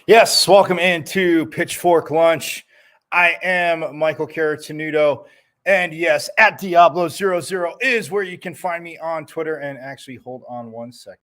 Yes, welcome into Pitchfork Lunch. I am Michael Caratanudo, and yes, at Diablo00 is where you can find me on Twitter. And actually, hold on one second.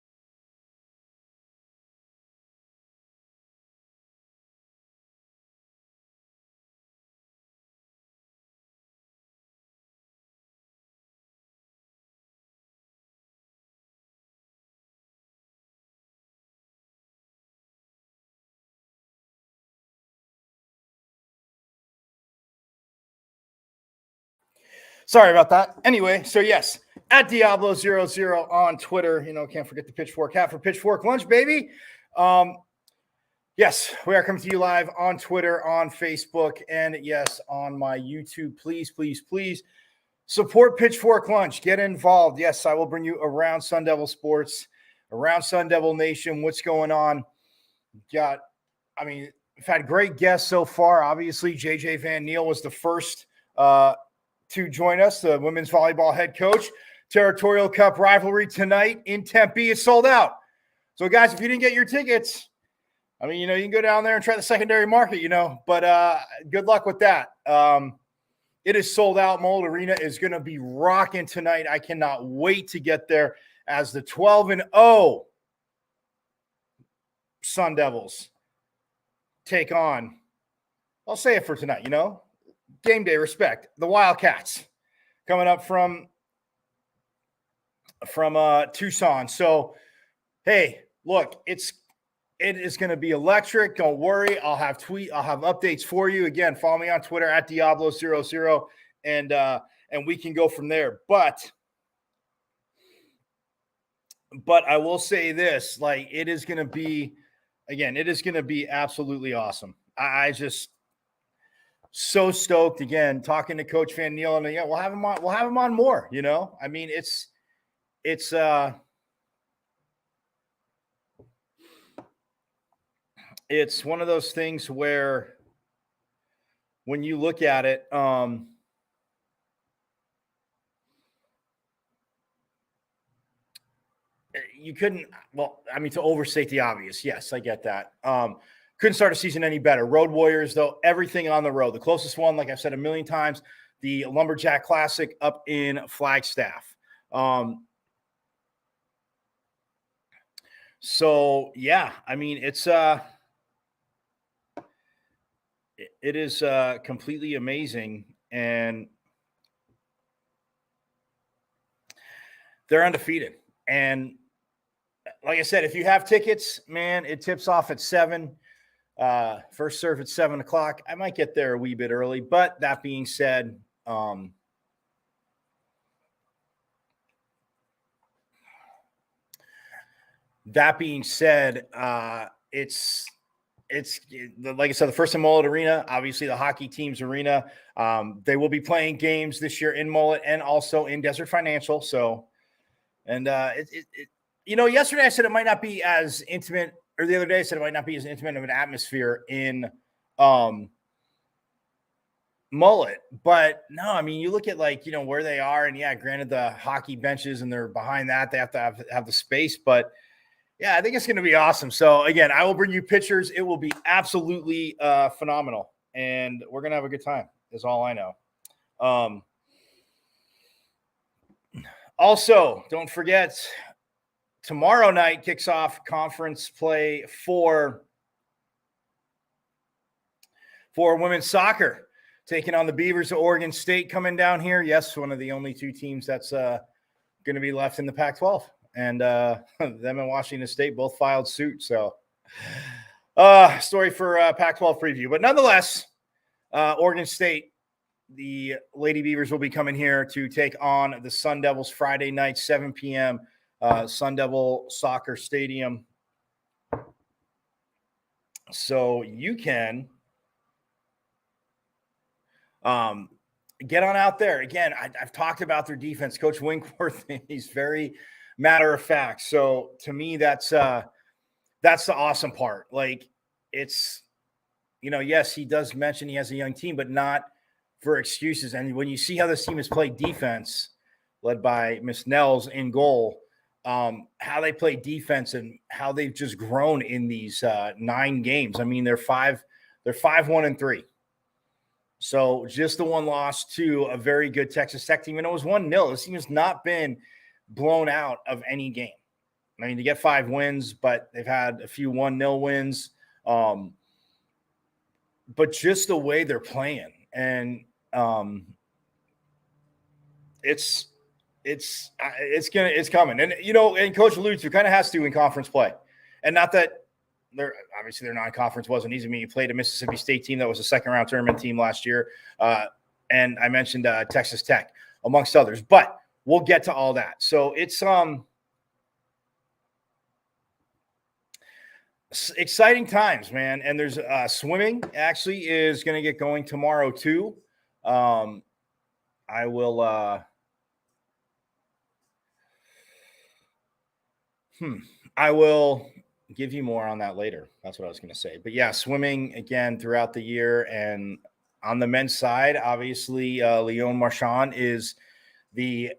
Sorry about that. Anyway, so yes, at Diablo00 on Twitter. You know, can't forget the Pitchfork hat for Pitchfork Lunch, baby. Yes, we are coming to you live on Twitter, on Facebook, and yes, on my YouTube. Please, please, please support Pitchfork Lunch. Get involved. Yes, I will bring you around Sun Devil sports, around Sun Devil Nation. What's going on? We've had great guests so far. Obviously, JJ Van Niel was the first to join us, the women's volleyball head coach. Territorial Cup rivalry tonight in Tempe is sold out. So, guys, if you didn't get your tickets, you can go down there and try the secondary market, but good luck with that. It is sold out. Mold Arena is going to be rocking tonight. I cannot wait to get there as the 12-0 Sun Devils take on, I'll say it for tonight, game day respect, the Wildcats coming up from Tucson. So, hey, look, it is going to be electric. Don't worry. I'll have updates for you. Again, follow me on Twitter at Diablo00 and we can go from there. But I will say this, it is going to be absolutely awesome. I just so stoked. Again, talking to Coach Van Niel, and we'll have him on more, it's one of those things where when you look at it, you couldn't, to overstate the obvious. Yes, I get that. Couldn't start a season any better. Road Warriors, though, everything on the road. The closest one, like I've said a million times, the Lumberjack Classic up in Flagstaff. So, yeah, it is completely amazing. And they're undefeated. And like I said, if you have tickets, man, it tips off at 7. First serve at 7:00. I might get there a wee bit early, but that being said, it's like I said, the first in Mullet Arena, obviously the hockey team's arena. They will be playing games this year in Mullet and also in Desert Financial. So, and yesterday I said it might not be as intimate, or the other day I said it might not be as intimate of an atmosphere in Mullet, but no, I mean, you look at where they are, and yeah, granted the hockey benches and they're behind that, they have to have the space, but yeah, I think it's going to be awesome. So again, I will bring you pictures. It will be absolutely phenomenal, and we're going to have a good time is all I know. Also, don't forget, tomorrow night kicks off conference play for women's soccer, taking on the Beavers of Oregon State coming down here. Yes, one of the only 2 teams that's going to be left in the Pac-12. And them and Washington State both filed suit. So story for Pac-12 preview. But nonetheless, Oregon State, the Lady Beavers will be coming here to take on the Sun Devils Friday night, 7 p.m., Sun Devil Soccer Stadium. So you can get on out there. Again, I've talked about their defense. Coach Winkworth, he's very matter of fact. So to me, that's the awesome part. Like, it's, yes, he does mention he has a young team, but not for excuses. And when you see how this team has played defense, led by Miss Nels in goal, how they play defense and how they've just grown in these 9 games. I mean, they're 5-1-3. So just the one loss to a very good Texas Tech team. And it was 1-0. This team has not been blown out of any game. I mean, to get 5 wins, but they've had a few 1-0 wins. But just the way they're playing, and it's coming. And and Coach alluded to, kind of has to in conference play, and not that they're obviously their non-conference wasn't easy. I mean, you played a Mississippi State team that was a second-round tournament team last year, and I mentioned Texas Tech amongst others, but we'll get to all that. So it's exciting times, man. And there's swimming actually is going to get going tomorrow too. I will give you more on that later. That's what I was going to say. But yeah, swimming again throughout the year. And on the men's side, obviously, Leon Marchand is the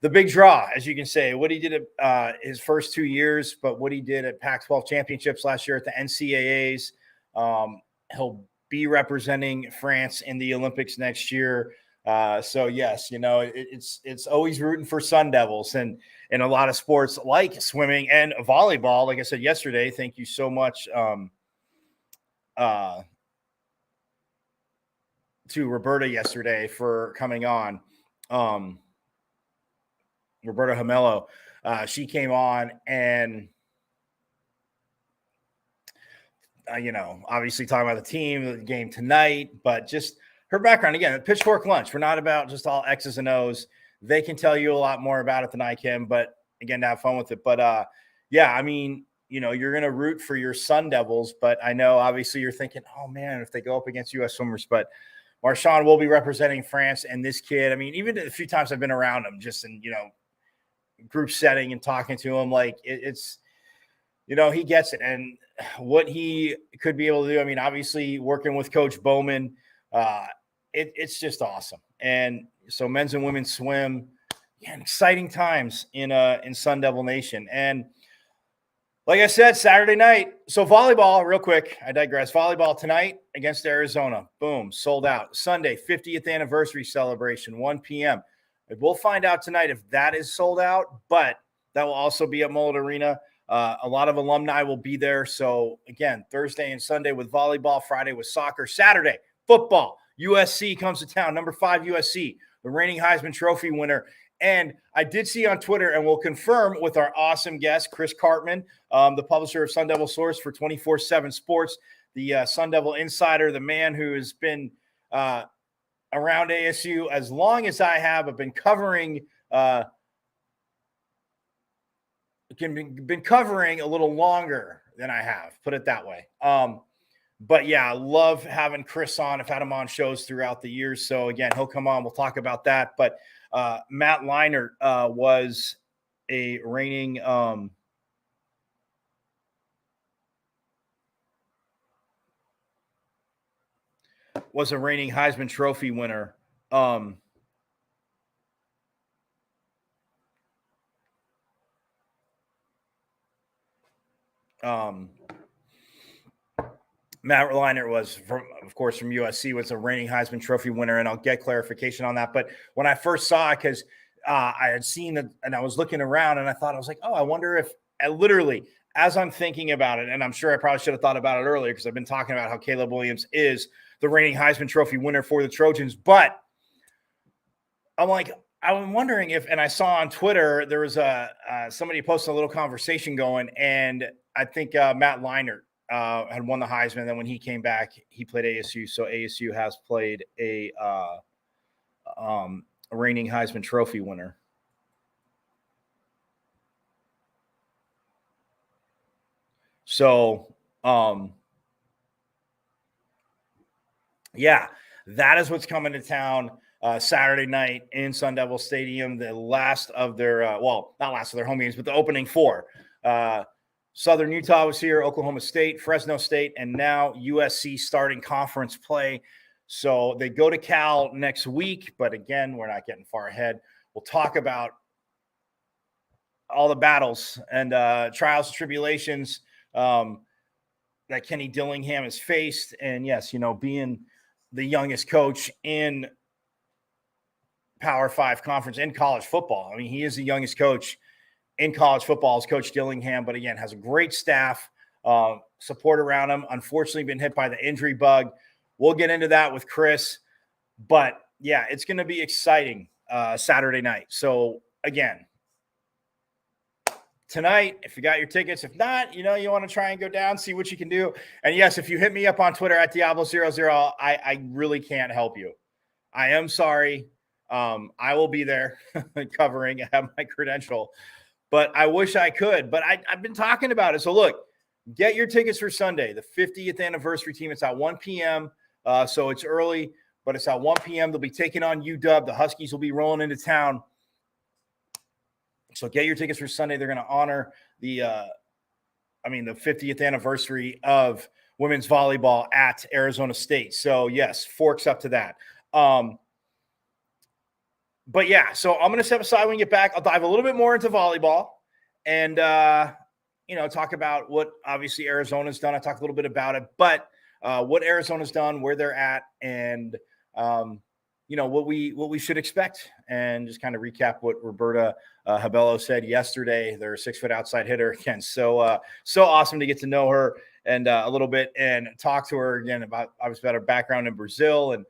big draw, as you can say. What he did at his first 2 years, but what he did at Pac-12 championships last year at the NCAAs. He'll be representing France in the Olympics next year. So yes, it's always rooting for Sun Devils, and in a lot of sports like swimming and volleyball. Like I said yesterday, thank you so much to Roberta yesterday for coming on. Roberta Hamelo, she came on and obviously talking about the team, the game tonight, but just her background. Again, Pitchfork Lunch, we're not about just all X's and O's. They can tell you a lot more about it than I can, but again, to have fun with it. But yeah, I mean, you're going to root for your Sun Devils, but I know obviously you're thinking, oh man, if they go up against U.S. swimmers, but Marchand will be representing France. And this kid, I mean, even a few times I've been around him just in, group setting and talking to him, like it's, he gets it. And what he could be able to do, I mean, obviously working with Coach Bowman, it's just awesome. And so men's and women's swim, exciting times in Sun Devil Nation. And like I said, Saturday night. So volleyball, real quick, I digress. Volleyball tonight against Arizona. Boom, sold out. Sunday, 50th anniversary celebration, 1 p.m. We'll find out tonight if that is sold out, but that will also be at Mullet Arena. A lot of alumni will be there. So again, Thursday and Sunday with volleyball, Friday with soccer, Saturday, football. USC comes to town, number 5 USC, the reigning Heisman Trophy winner. And I did see on Twitter, and we'll confirm with our awesome guest, Chris Karpman, the publisher of Sun Devil Source for 24/7 Sports, the Sun Devil insider, the man who has been around ASU as long as I have. I've been covering been covering a little longer than I have, put it that way. But yeah, I love having Chris on. I've had him on shows throughout the years. So again, he'll come on. We'll talk about that. But Matt Leinart was a reigning Heisman Trophy winner. Matt Leinart was, of course, from USC, was a reigning Heisman Trophy winner, and I'll get clarification on that. But when I first saw it, because I had seen it, and I was looking around, and I was like, oh, I wonder if, literally, as I'm thinking about it, and I'm sure I probably should have thought about it earlier because I've been talking about how Caleb Williams is the reigning Heisman Trophy winner for the Trojans. But I'm like, I'm wondering if, and I saw on Twitter, there was somebody posted a little conversation going, and I think Matt Leinart had won the Heisman. And then when he came back, he played ASU. So ASU has played a reigning Heisman Trophy winner. So, yeah, that is what's coming to town Saturday night in Sun Devil Stadium. The last of their, not last of their home games, but the opening 4. Southern Utah was here, Oklahoma State, Fresno State, and now USC starting conference play. So they go to Cal next week, but again, we're not getting far ahead. We'll talk about all the battles and trials and tribulations that Kenny Dillingham has faced. And yes, being the youngest coach in Power 5 conference in college football. I mean, he is the youngest coach in college football, is Coach Dillingham, but again, has a great staff, support around him. Unfortunately, been hit by the injury bug. We'll get into that with Chris. But yeah, it's going to be exciting Saturday night. So again, tonight, if you got your tickets, if not, you want to try and go down, see what you can do. And yes, if you hit me up on Twitter at Diablo00, I really can't help you. I am sorry. I will be there covering. I have my credential. But I wish I could. But I've been talking about it. So look, get your tickets for Sunday, the 50th anniversary team. It's at 1 p.m. So it's early, but it's at 1 p.m. They'll be taking on UW. The Huskies will be rolling into town. So get your tickets for Sunday. They're going to honor the 50th anniversary of women's volleyball at Arizona State. So yes, forks up to that. But yeah, so I'm going to step aside when we get back. I'll dive a little bit more into volleyball and, talk about what obviously Arizona's done. I talked a little bit about it, but what Arizona's done, where they're at, and, what we should expect, and just kind of recap what Roberta Habello said yesterday. They're a 6-foot outside hitter again. So awesome to get to know her and a little bit and talk to her again about her background in Brazil and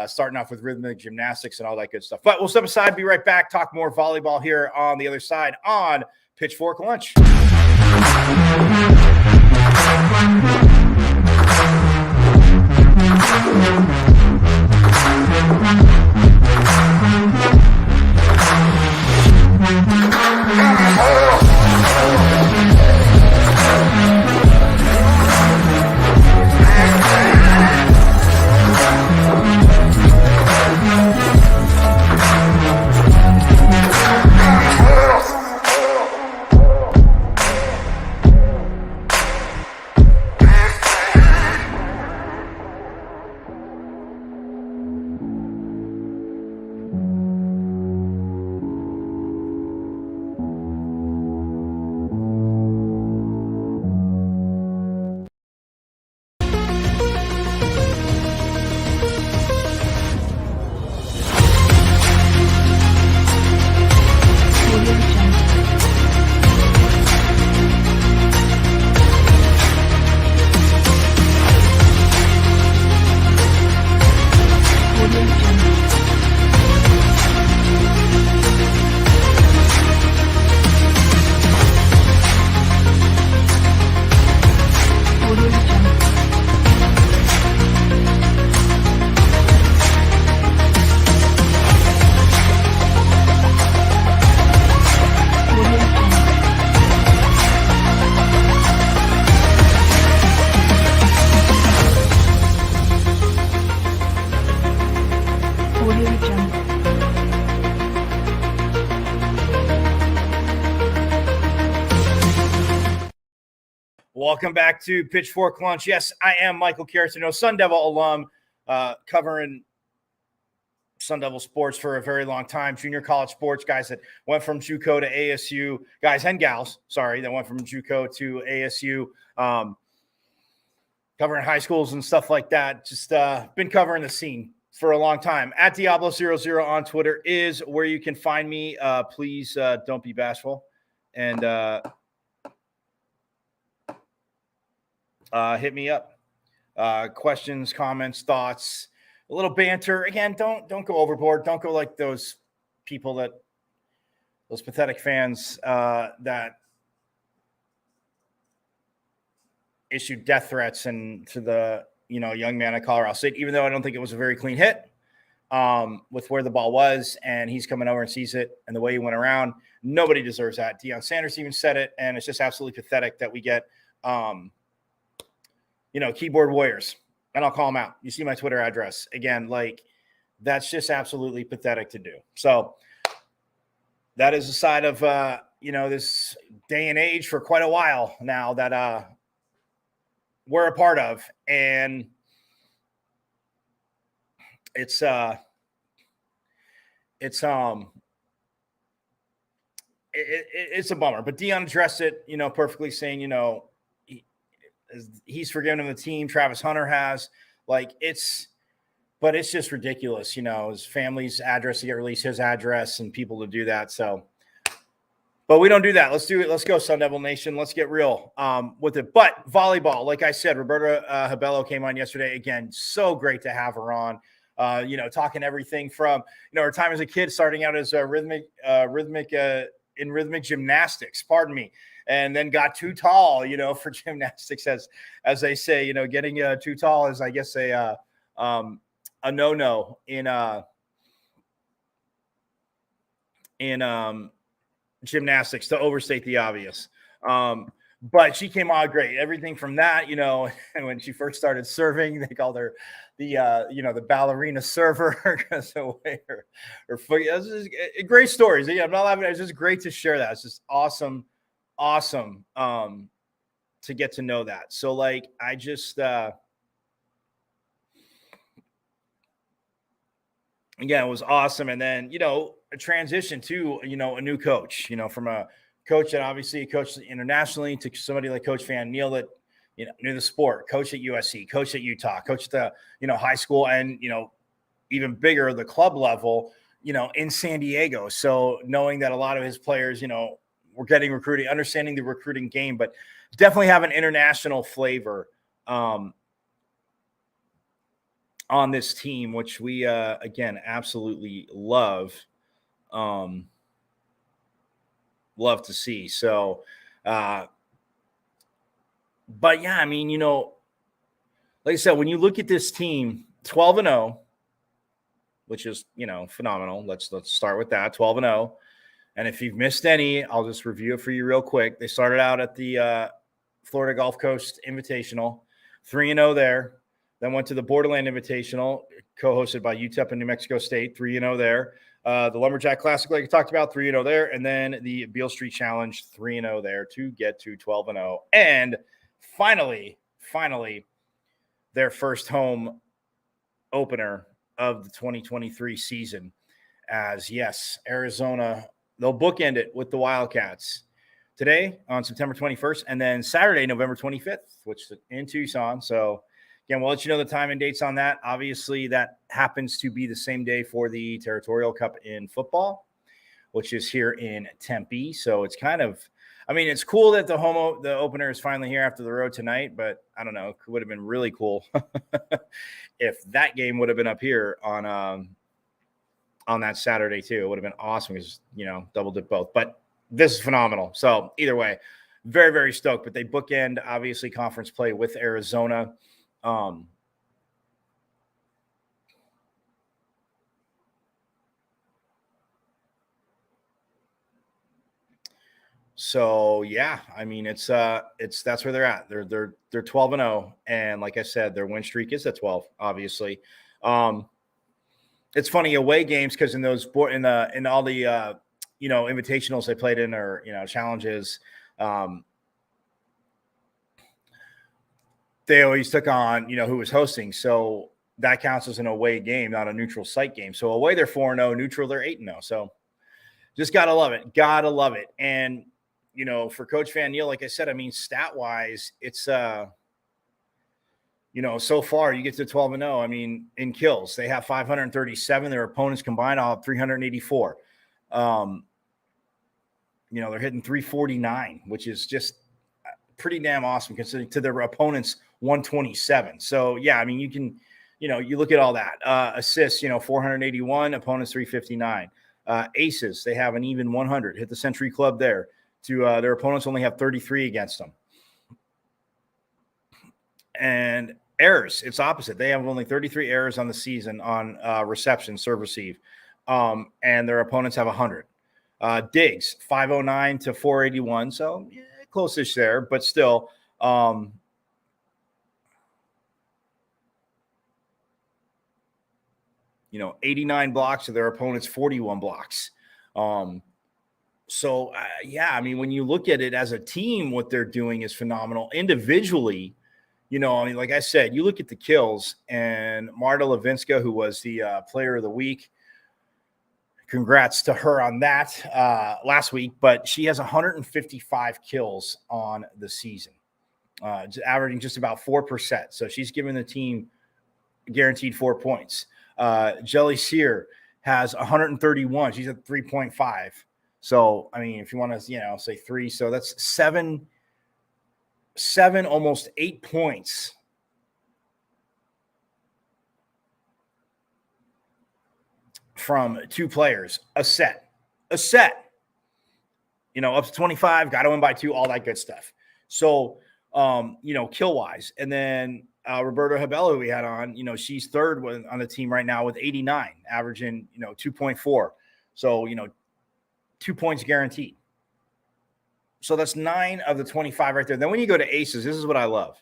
starting off with rhythmic gymnastics and all that good stuff. But we'll step aside, be right back, talk more volleyball here on the other side on Pitchfork Lunch. Welcome back to Pitchfork Lunch. Yes, I am Michael Carrotino, Sun Devil alum, covering Sun Devil sports for a very long time. Junior college sports, guys that went from JUCO to ASU, guys and gals, sorry, that went from JUCO to ASU, covering high schools and stuff like that. Just been covering the scene for a long time. At Diablo00 on Twitter is where you can find me. Please don't be bashful. And hit me up. Questions, comments, thoughts, a little banter. Again, don't go overboard. Don't go like those people those pathetic fans that issued death threats to the young man at Colorado State, even though I don't think it was a very clean hit with where the ball was, and he's coming over and sees it, and the way he went around. Nobody deserves that. Deion Sanders even said it, and it's just absolutely pathetic that we get keyboard warriors, and I'll call them out. You see my Twitter address. Again, that's just absolutely pathetic to do. So that is a side of, this day and age for quite a while now that we're a part of. And it's a bummer, but Deion addressed it, perfectly, saying, he's forgiven him, the team. Travis Hunter has. It's just ridiculous, his family's address to get released, his address, and people to do that. So, but we don't do that. Let's do it. Let's go, Sun Devil Nation. Let's get real with it. But volleyball, like I said, Roberta Habello came on yesterday. Again, so great to have her on. Talking everything from her time as a kid, starting out as rhythmic gymnastics. Pardon me. And then got too tall, for gymnastics, as they say. Getting too tall is, I guess, a no-no in gymnastics, to overstate the obvious. But she came out great. Everything from that, when she first started serving, they called her the ballerina server because of the way her foot. Great stories. Yeah, I'm not laughing. It's just great to share that. It's just awesome to get to know that. So I just again, it was awesome. And then a transition to a new coach, from a coach that obviously coached internationally to somebody like Coach Van Neal that knew the sport, coached at USC, coached at Utah, coached at the high school, and even bigger, the club level, in San Diego. So knowing that a lot of his players we're getting recruiting, understanding the recruiting game, but definitely have an international flavor on this team, which we, again, absolutely love to see. So, but yeah, I mean, like I said, when you look at this team, 12-0, which is, phenomenal. Let's start with that, 12-0. And if you've missed any, I'll just review it for you real quick. They started out at the Florida Gulf Coast Invitational, 3-0 there. Then went to the Borderland Invitational, co-hosted by UTEP and New Mexico State, 3-0 there. The Lumberjack Classic, like I talked about, 3-0 there. And then the Beale Street Challenge, 3-0 there to get to 12-0. And finally, their first home opener of the 2023 season. As, yes, Arizona – they'll bookend it with the Wildcats today on September 21st, and then Saturday, November 25th, which is in Tucson. So, again, we'll let you know the time and dates on that. Obviously, that happens to be the same day for the Territorial Cup in football, which is here in Tempe. So it's kind of, it's cool that the opener is finally here after the road tonight, but I don't know, it would have been really cool if that game would have been up here on that Saturday too. It would have been awesome because, double dip both. But this is phenomenal. So either way, very, very stoked. But they bookend, obviously, conference play with Arizona. So yeah, it's that's where they're at. They're 12-0, and like I said, their win streak is at 12. Obviously, it's funny away games because in all the invitationals they played in or challenges, they always took on, who was hosting. So that counts as an away game, not a neutral site game. So away, they're 4-0, neutral, they're 8-0. So just got to love it. Got to love it. And, for Coach Van Neal, like I said, I mean, stat-wise, it's, so far you get to 12-0. I mean, in kills, they have 537. Their opponents combined all have 384. They're hitting 349, which is just pretty damn awesome considering to their opponents 127. So yeah, I mean, you can, you look at all that assists, 481, opponents 359. Aces, they have an even 100. Hit the Century Club there. To their opponents only have 33 against them. And errors, it's opposite. They have only 33 errors on the season on reception, serve, receive, and their opponents have 100. Digs, 509 to 481, so yeah, close-ish there, but still. 89 blocks to their opponents, 41 blocks. Yeah, I mean, when you look at it as a team, what they're doing is phenomenal. Individually, like I said, you look at the kills, and Marta Levinska, who was the player of the week, congrats to her on that last week, but she has 155 kills on the season, averaging just about 4%. So she's giving the team guaranteed 4 points. Jelly Sear has 131. She's at 3.5. So, I mean, if you want to, say 3, so that's seven, almost 8 points from 2 players, a set, up to 25, got to win by 2, all that good stuff. So, kill wise. And then Roberta Habello, we had on, she's third on the team right now with 89, averaging, 2.4. So, 2 points guaranteed. So that's 9 of the 25 right there. Then when you go to aces, this is what I love.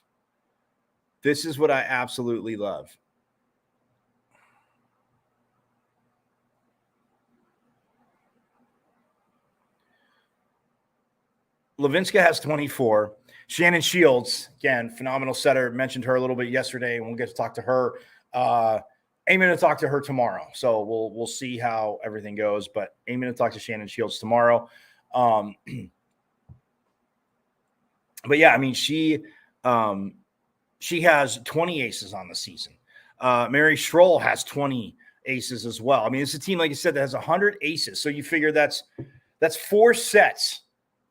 This is what I absolutely love. Levinska has 24. Shannon Shields, again, phenomenal setter. Mentioned her a little bit yesterday, and we'll get to talk to her. Aiming to talk to her tomorrow. So we'll see how everything goes, but aiming to talk to Shannon Shields tomorrow. But yeah, I mean, she has 20 aces on the season. Mary Schroll has 20 aces as well. I mean, it's a team, like I said, that has 100 aces. So you figure that's 4 sets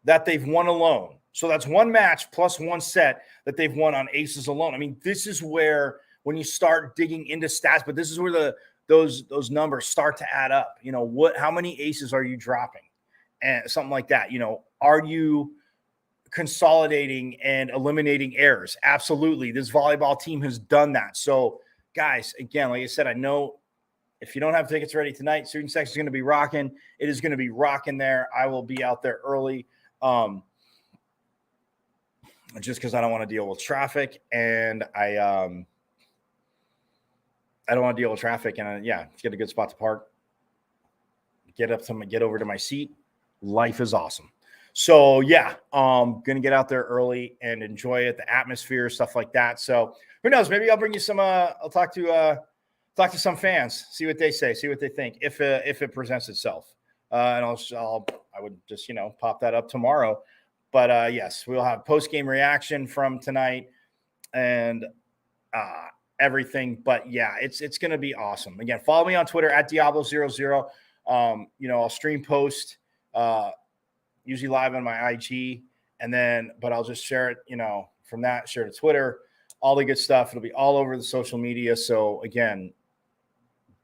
that they've won alone. So that's 1 match plus 1 set that they've won on aces alone. I mean, this is where when you start digging into stats, but this is where those numbers start to add up. How many aces are you dropping? And something like that. Are you consolidating and eliminating errors? Absolutely. This volleyball team has done that. So, guys, again, like I said, I know if you don't have tickets ready tonight, student section is going to be rocking. It is going to be rocking there. I will be out there early. Just because I don't want to deal with traffic, and I don't want to deal with traffic, and get a good spot to park. Get over to my seat. Life is awesome. So yeah, gonna get out there early and enjoy it, the atmosphere, stuff like that. So who knows? Maybe I'll bring you some. I'll talk to some fans, see what they say, see what they think if it presents itself. And I would just pop that up tomorrow. But yes, we'll have post-game reaction from tonight and everything. But yeah, it's going to be awesome. Again, follow me on Twitter at Diablo00. I'll stream post usually live on my IG, but I'll just share it, from that, share to Twitter, all the good stuff. It'll be all over the social media. So again,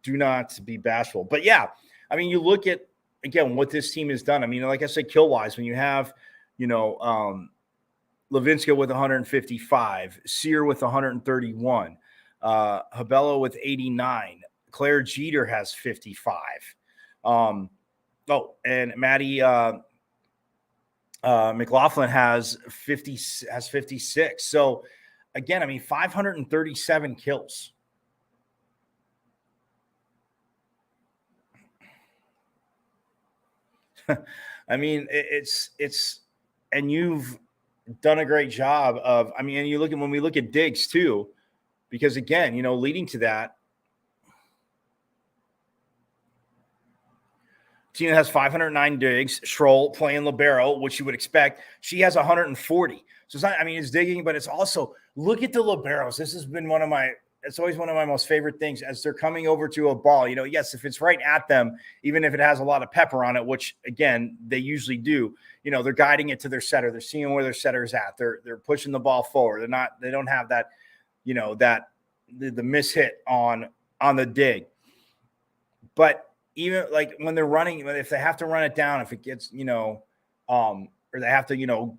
do not be bashful. But yeah, I mean, you look at, again, what this team has done. I mean, like I said, kill wise, when you have, Levinska with 155, Sear with 131, Habello with 89, Claire Jeter has 55. And Maddie McLaughlin has 56. So again, I mean, 537 kills. I mean, it's and you've done a great job of, I mean, and you look at, when we look at Diggs too, because again, leading to that, Tina has 509 digs. Schroll playing libero, which you would expect. She has 140. So it's not, I mean, it's digging, but it's also, look at the liberos. This has been it's always one of my most favorite things as they're coming over to a ball. Yes, if it's right at them, even if it has a lot of pepper on it, which again, they usually do, they're guiding it to their setter. They're seeing where their setter's at. They're pushing the ball forward. They don't have that, the mishit on the dig. But even like when they're running, if they have to run it down, if it gets, or they have to,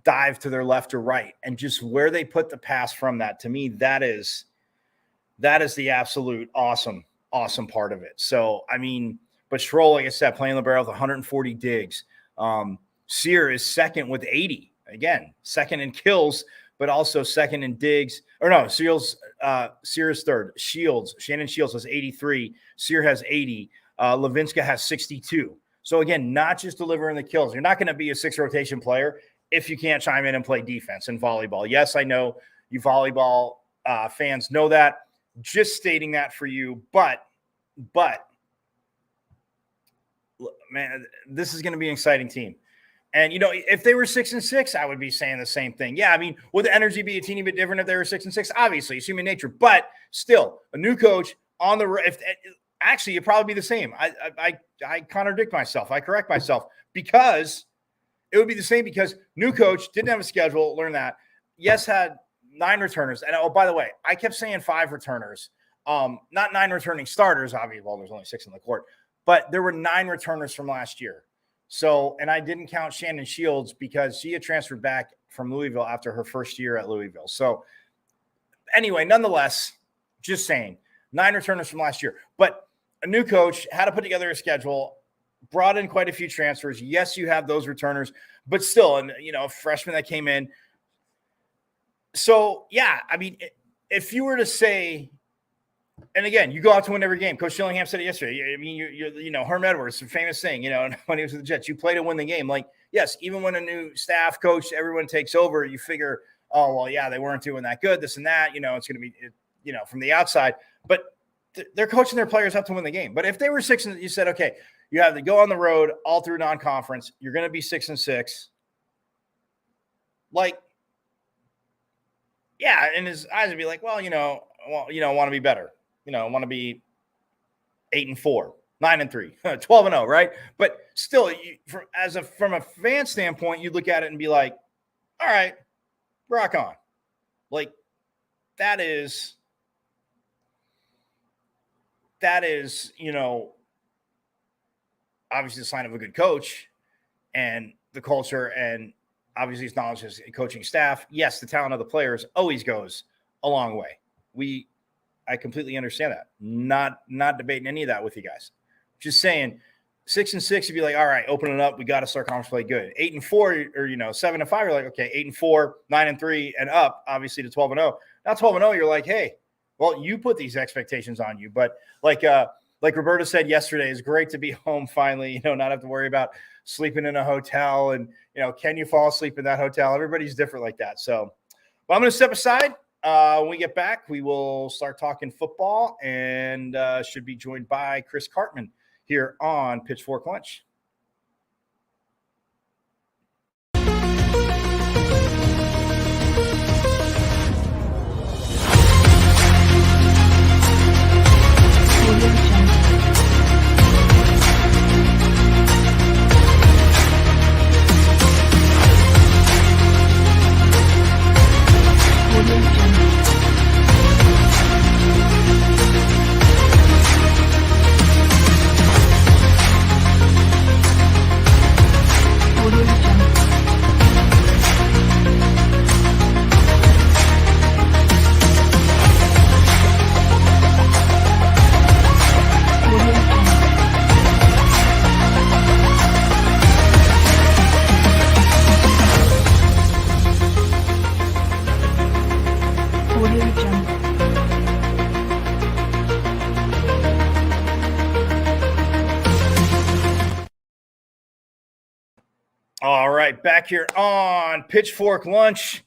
dive to their left or right, and just where they put the pass from that, to me, that is the absolute awesome part of it. So, I mean, but Schroll, like I said, playing libero with 140 digs. Sear is second with 80. Again, second in kills, but also second in digs. Or no, Sear is third. Shannon Shields has 83. Sear has 80. Levinska has 62. So again, not just delivering the kills. You're not going to be a 6 rotation player if you can't chime in and play defense in volleyball. Yes, I know you volleyball fans know that. Just stating that for you, but man, this is going to be an exciting team. And if they were 6-6, I would be saying the same thing. Yeah, I mean, would the energy be a teeny bit different if they were 6-6? Obviously, it's human nature. But still, a new coach on the actually, it'd probably be the same. I contradict myself. I correct myself because it would be the same because new coach didn't have a schedule. Learn that. Yes, had 9 returners. And by the way, I kept saying 5 returners. Not 9 returning starters, obviously. Well, there's only 6 in the court, but there were 9 returners from last year. So, and I didn't count Shannon Shields because she had transferred back from Louisville after her first year at Louisville. So anyway, nonetheless, just saying 9 returners from last year, but a new coach had to put together a schedule, brought in quite a few transfers. Yes, you have those returners, but still, and a freshman that came in. So yeah, I mean, if you were to say, and again, you go out to win every game. Coach Shillingham said it yesterday. I mean, you're Herm Edwards, a famous thing, when he was with the Jets, you play to win the game. Like, yes, even when a new staff coach, everyone takes over, you figure, oh, well, yeah, they weren't doing that good, this and that, it's going to be, from the outside, but they're coaching their players up to win the game. But if they were 6 and you said, okay, you have to go on the road all through non-conference, you're going to be 6-6. Like, yeah, and his eyes would be like, well, want to be better. Want to be 8-4, 9-3, 12-0, right? But still, from a fan standpoint, you look at it and be like, all right, rock on. Like, that is, obviously the sign of a good coach and the culture, and obviously his knowledge as a coaching staff. Yes, the talent of the players always goes a long way. I completely understand that. Not debating any of that with you guys. Just saying 6-6, you'd be like, all right, open it up. We got to start conference play good. 8-4 or 7-5, you're like, okay, 8-4, 9-3 and up, obviously to 12-0. Now 12-0, you're like, hey, well, you put these expectations on you. But like Roberta said yesterday, it's great to be home finally, not have to worry about sleeping in a hotel and, can you fall asleep in that hotel? Everybody's different like that. So, well, I'm going to step aside. When we get back, we will start talking football and should be joined by Chris Karpman here on Pitchfork Lunch. All right, back here on Pitchfork Lunch.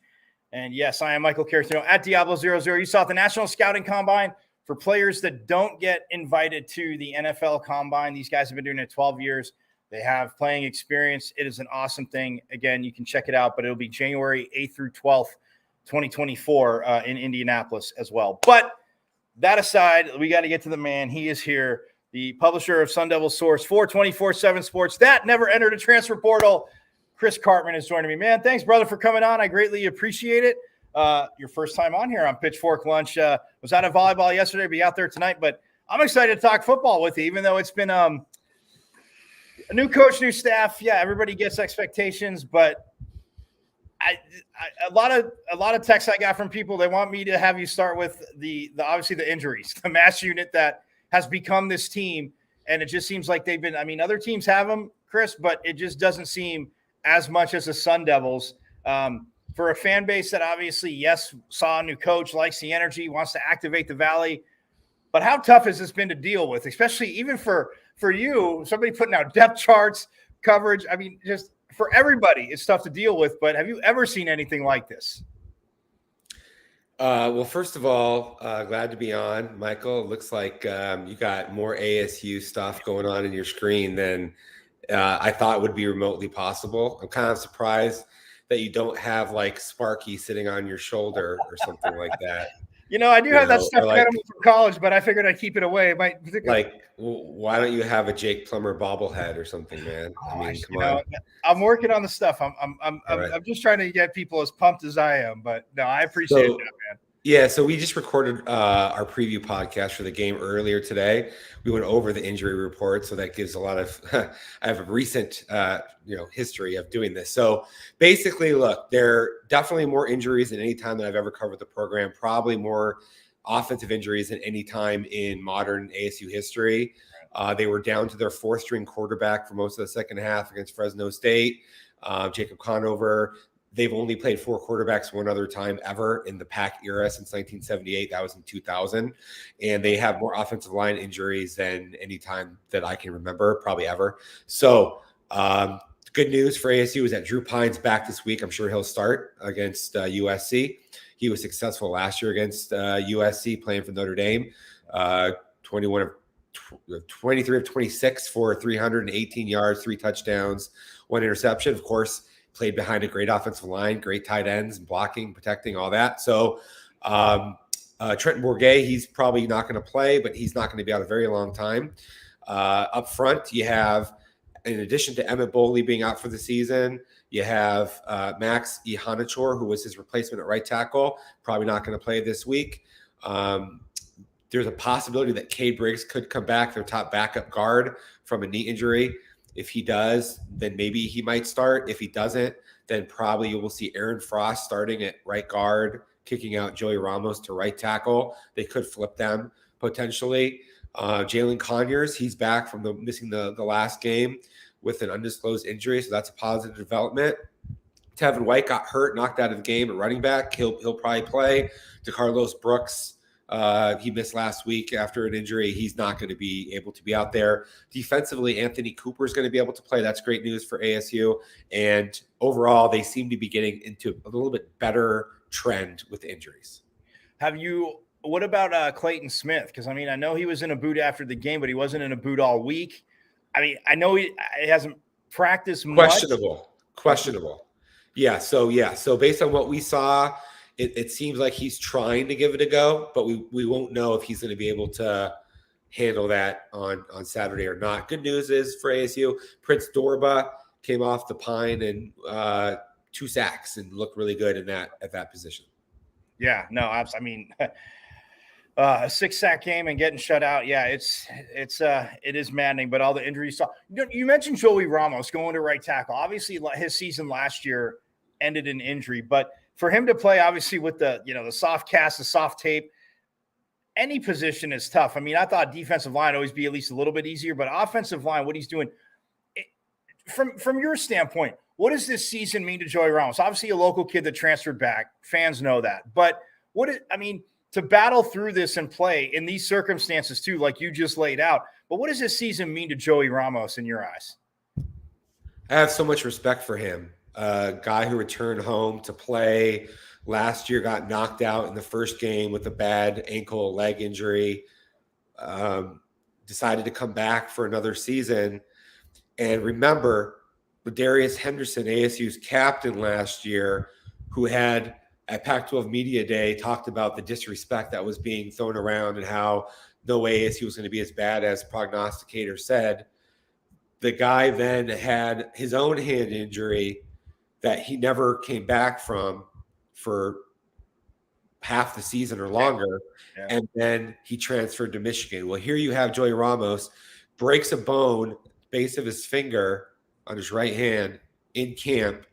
And yes, I am Michael Caratino at Diablo00. You saw the National Scouting Combine for players that don't get invited to the NFL Combine. These guys have been doing it 12 years. They have playing experience. It is an awesome thing. Again, you can check it out, but it'll be January 8th through 12th, 2024 in Indianapolis as well. But that aside, we got to get to the man. He is here, the publisher of Sun Devil Source for 24/7 Sports that never entered a transfer portal. Chris Karpman is joining me. Man, thanks, brother, for coming on. I greatly appreciate it. Your first time on here on Pitchfork Lunch. Was out of volleyball yesterday, be out there tonight, but I'm excited to talk football with you, even though it's been a new coach, new staff. Yeah, everybody gets expectations, but a lot of texts I got from people. They want me to have you start with the obviously the injuries, the mass unit that has become this team, and it just seems like they've been. I mean, other teams have them, Chris, but it just doesn't seem as much as the Sun Devils. For a fan base that obviously, yes, saw a new coach, likes the energy, wants to activate the Valley. But how tough has this been to deal with, especially even for you, somebody putting out depth charts, coverage? I mean, just for everybody, it's tough to deal with. But have you ever seen anything like this? Well, first of all, glad to be on, Michael. It looks like you got more ASU stuff going on in your screen than I thought would be remotely possible. I'm kind of surprised that you don't have like Sparky sitting on your shoulder or something like that. You know, I do have that stuff like, from college, but I figured I'd keep it away. Why don't you have a Jake Plummer bobblehead or something, man? I mean, come on. I'm working on the stuff. I'm just trying to get people as pumped as I am. But no, I appreciate that, man. Yeah, so we just recorded our preview podcast for the game earlier today. We went over the injury report, so that gives a lot of I have a recent history of doing this. So basically, look, there are definitely more injuries than any time that I've ever covered the program. Probably more offensive injuries than any time in modern ASU history. They were down to their fourth-string quarterback for most of the second half against Fresno State, Jacob Conover. They've only played 4 quarterbacks one other time ever in the Pac era since 1978. That was in 2000. And they have more offensive line injuries than any time that I can remember, probably ever. So good news for ASU is that Drew Pine's back this week. I'm sure he'll start against USC. He was successful last year against USC playing for Notre Dame. 23 of 26 for 318 yards, 3 touchdowns, 1 interception. Of course, played behind a great offensive line, great tight ends, and blocking, protecting, all that. So Trenton Bourguet, he's probably not going to play, but he's not going to be out a very long time. Up front, you have, in addition to Emmett Boley being out for the season, you have Max Ihanachor, who was his replacement at right tackle, probably not going to play this week. There's a possibility that Cade Briggs could come back, their top backup guard, from a knee injury. If he does, then maybe he might start. If he doesn't, then probably you will see Aaron Frost starting at right guard, kicking out Joey Ramos to right tackle. They could flip them potentially. Jalen Conyers, he's back from missing the last game with an undisclosed injury, so that's a positive development. Tevin White got hurt, knocked out of the game at running back. He'll probably play. DeCarlos Brooks, he missed last week after an injury. He's not going to be able to be out there. Defensively, Anthony Cooper is going to be able to play. That's great news for ASU. And overall, they seem to be getting into a little bit better trend with injuries. What about Clayton Smith? Because, I mean, I know he was in a boot after the game, but he wasn't in a boot all week. I mean, I know he hasn't practiced much. Questionable. Yeah. So based on what we saw, it seems like he's trying to give it a go, but we won't know if he's going to be able to handle that on Saturday or not. Good news is for ASU, Prince Dorba came off the pine and 2 sacks and looked really good at that position. Yeah, no, I mean, a 6-sack game and getting shut out. Yeah, it is maddening, but all the injuries. You mentioned Joey Ramos going to right tackle. Obviously, his season last year ended in injury, but for him to play, obviously, with the soft cast, the soft tape, any position is tough. I mean, I thought defensive line always be at least a little bit easier, but offensive line, what he's doing, from your standpoint, what does this season mean to Joey Ramos? Obviously, a local kid that transferred back. Fans know that. But to battle through this and play in these circumstances too, like you just laid out, but what does this season mean to Joey Ramos in your eyes? I have so much respect for him. A guy who returned home to play last year, got knocked out in the first game with a bad ankle leg injury, decided to come back for another season. And remember, Darius Henderson, ASU's captain last year, who had at Pac-12 Media Day talked about the disrespect that was being thrown around and how no way ASU was going to be as bad as prognosticators said. The guy then had his own hand injury that he never came back from for half the season or longer. Yeah. And then he transferred to Michigan. Well, here you have Joey Ramos breaks a bone, base of his finger on his right hand in camp,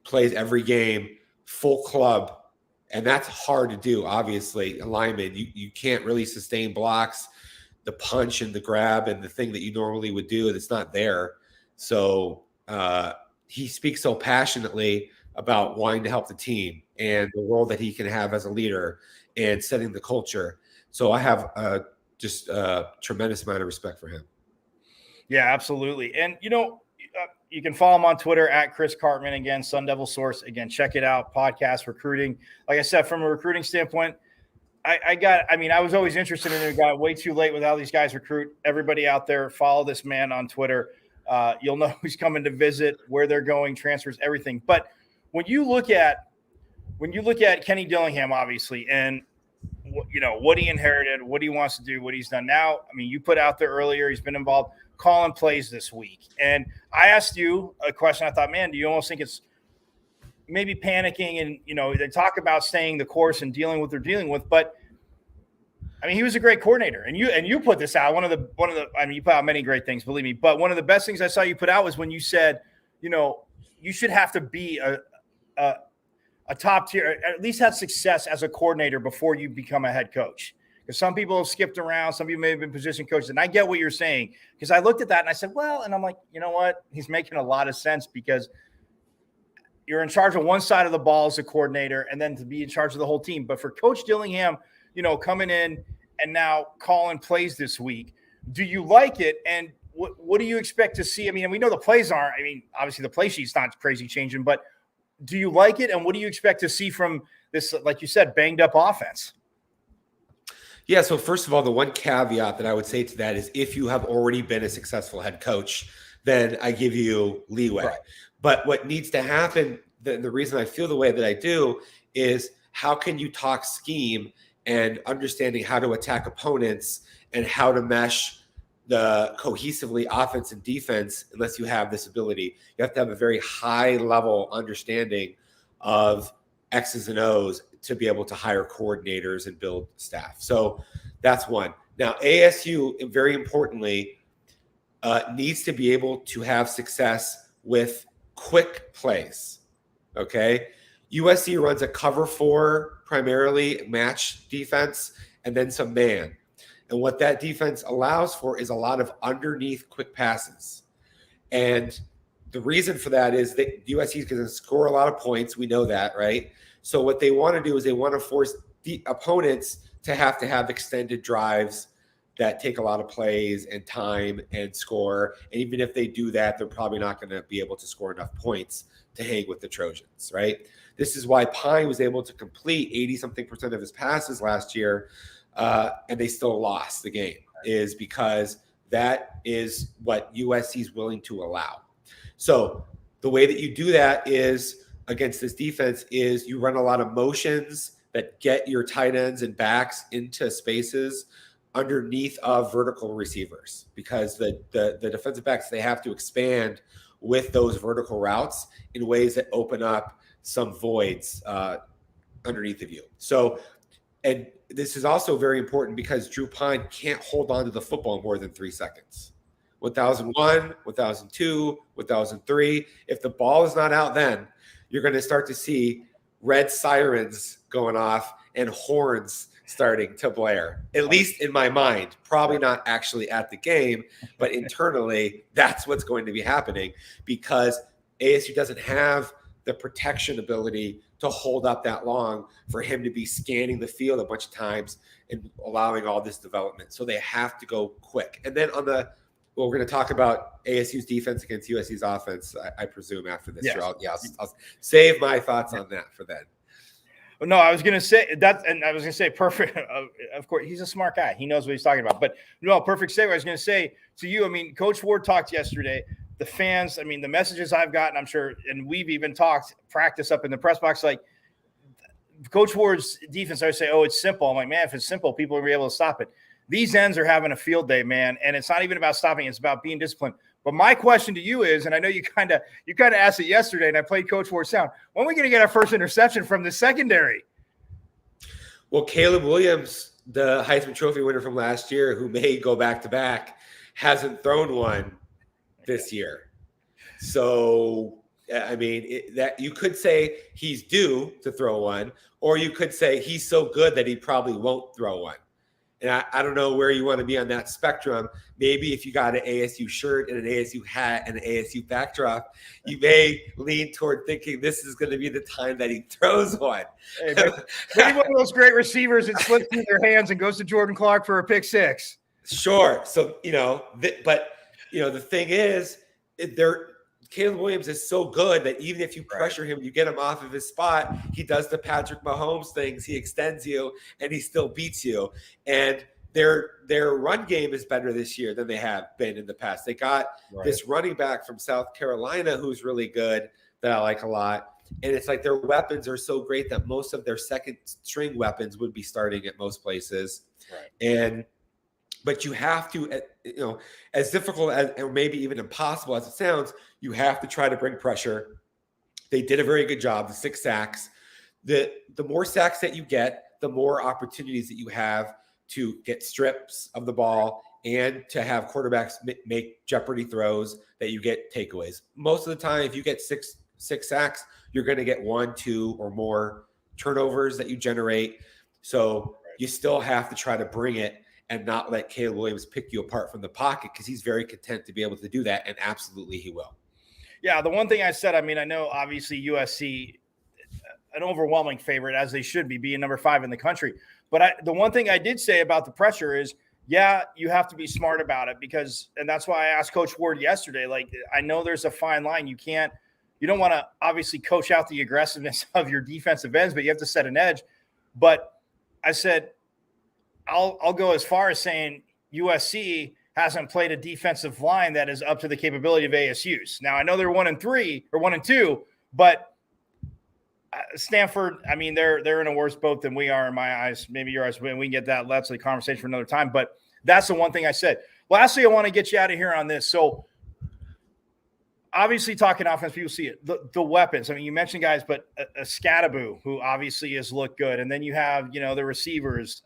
plays every game, full club. And that's hard to do, obviously. A lineman, you can't really sustain blocks, the punch and the grab and the thing that you normally would do, and it's not there. So he speaks so passionately about wanting to help the team and the role that he can have as a leader and setting the culture. So I have just a tremendous amount of respect for him. Yeah, absolutely. And, you can follow him on Twitter at Chris Karpman. Again, Sun Devil Source. Again, check it out. Podcast recruiting. Like I said, from a recruiting standpoint, I was always interested in it. Got way too late with how these guys recruit. Everybody out there, follow this man on Twitter. You'll know who's coming to visit, where they're going, transfers, everything. But when you look at Kenny Dillingham, obviously, and what he inherited, what he wants to do, what he's done now. I mean, you put out there earlier, he's been involved calling plays this week. And I asked you a question. I thought, man, do you almost think it's maybe panicking? And, they talk about staying the course and dealing with what they're dealing with. But I mean, he was a great coordinator, and you put this out. One of the, I mean, you put out many great things, believe me. But one of the best things I saw you put out was when you said, you should have to be a top tier, at least have success as a coordinator before you become a head coach. Because some people have skipped around, some people may have been position coaches, and I get what you're saying. Because I looked at that and I said, well, and I'm like, you know what? He's making a lot of sense because you're in charge of one side of the ball as a coordinator, and then to be in charge of the whole team. But for Coach Dillingham, coming in and now calling plays this week, do you like it? And what do you expect to see? I mean, we know the plays aren't. I mean, obviously the play sheet's not crazy changing, but do you like it? And what do you expect to see from this, like you said, banged up offense? Yeah. So first of all, the one caveat that I would say to that is if you have already been a successful head coach, then I give you leeway. Right. But what needs to happen, the reason I feel the way that I do is how can you talk scheme and understanding how to attack opponents and how to mesh the cohesively offense and defense unless you have this ability. You have to have a very high level understanding of X's and O's to be able to hire coordinators and build staff. So that's one. Now, ASU, very importantly, needs to be able to have success with quick plays. Okay. USC runs a cover 4, primarily match defense, and then some man. And what that defense allows for is a lot of underneath quick passes. And the reason for that is that USC is going to score a lot of points. We know that, right? So what they want to do is they want to force the opponents to have extended drives that take a lot of plays and time and score. And even if they do that, they're probably not going to be able to score enough points to hang with the Trojans, right? This is why Pine was able to complete 80-something% of his passes last year, and they still lost the game, is because that is what USC is willing to allow. So the way that you do that is against this defense is you run a lot of motions that get your tight ends and backs into spaces underneath of vertical receivers, because the defensive backs, they have to expand with those vertical routes in ways that open up some voids underneath of you. So, and this is also very important because Drew Pine can't hold on to the football more than 3 seconds. 1001, 1002, 1003. If the ball is not out, then you're going to start to see red sirens going off and horns starting to blare, at least in my mind. Probably not actually at the game, but internally, that's what's going to be happening because ASU doesn't have the protection ability to hold up that long for him to be scanning the field a bunch of times and allowing all this development. So they have to go quick. And then on the Well, we're going to talk about ASU's defense against USC's offense, I presume, after this. Yes. I'll save my thoughts on that for then. No, I was going to say that, and I was going to say perfect. Of course, he's a smart guy. He knows what he's talking about. But no, perfect segue. I was going to say to you, I mean, Coach Ward talked yesterday. The fans, I mean, the messages I've gotten, I'm sure, and we've even talked practice up in the press box, like Coach Ward's defense. I would say, oh, it's simple. I'm like, man, if it's simple, people will be able to stop it. These ends are having a field day, man, and it's not even about stopping. It's about being disciplined. But my question to you is, and I know you kind of asked it yesterday, and I played Coach Ward sound. When are we going to get our first interception from the secondary? Well, Caleb Williams, the Heisman Trophy winner from last year, who may go back-to-back, hasn't thrown one this year. So, I mean, that you could say he's due to throw one, or you could say he's so good that he probably won't throw one. And I don't know where you want to be on that spectrum. Maybe if you got an ASU shirt and an ASU hat and an ASU backdrop, you may lean toward thinking this is going to be the time that he throws one. Hey, maybe one of those great receivers that slips through their hands and goes to Jordan Clark for a pick six. Sure. So, but the thing is, Caleb Williams is so good that even if you pressure him, you get him off of his spot, he does the Patrick Mahomes things. He extends you and he still beats you. And their run game is better this year than they have been in the past. They got this running back from South Carolina who's really good that I like a lot. And it's like their weapons are so great that most of their second string weapons would be starting at most places. Right. But you have to, as difficult as, or maybe even impossible as it sounds, you have to try to bring pressure. They did a very good job, the 6 sacks. The more sacks that you get, the more opportunities that you have to get strips of the ball and to have quarterbacks make jeopardy throws that you get takeaways. Most of the time, if you get six sacks, you're going to get 1, 2, or more turnovers that you generate. So you still have to try to bring it and not let Caleb Williams pick you apart from the pocket, because he's very content to be able to do that, and absolutely he will. Yeah, the one thing I said, I mean, I know obviously USC, an overwhelming favorite, as they should be, being number 5 in the country. But the one thing I did say about the pressure is, yeah, you have to be smart about it, because, and that's why I asked Coach Ward yesterday, like, I know there's a fine line. You don't want to obviously coach out the aggressiveness of your defensive ends, but you have to set an edge. But I said, I'll go as far as saying USC hasn't played a defensive line that is up to the capability of ASU's. Now, I know they're 1-3 or 1-2, but Stanford, I mean, they're in a worse boat than we are in my eyes. Maybe your eyes, when we can get that. That's a conversation for another time. But that's the one thing I said. Lastly, I want to get you out of here on this. So obviously talking offense, people see it. The weapons. I mean, you mentioned guys, but a Scadaboo, who obviously has looked good. And then you have, the receivers,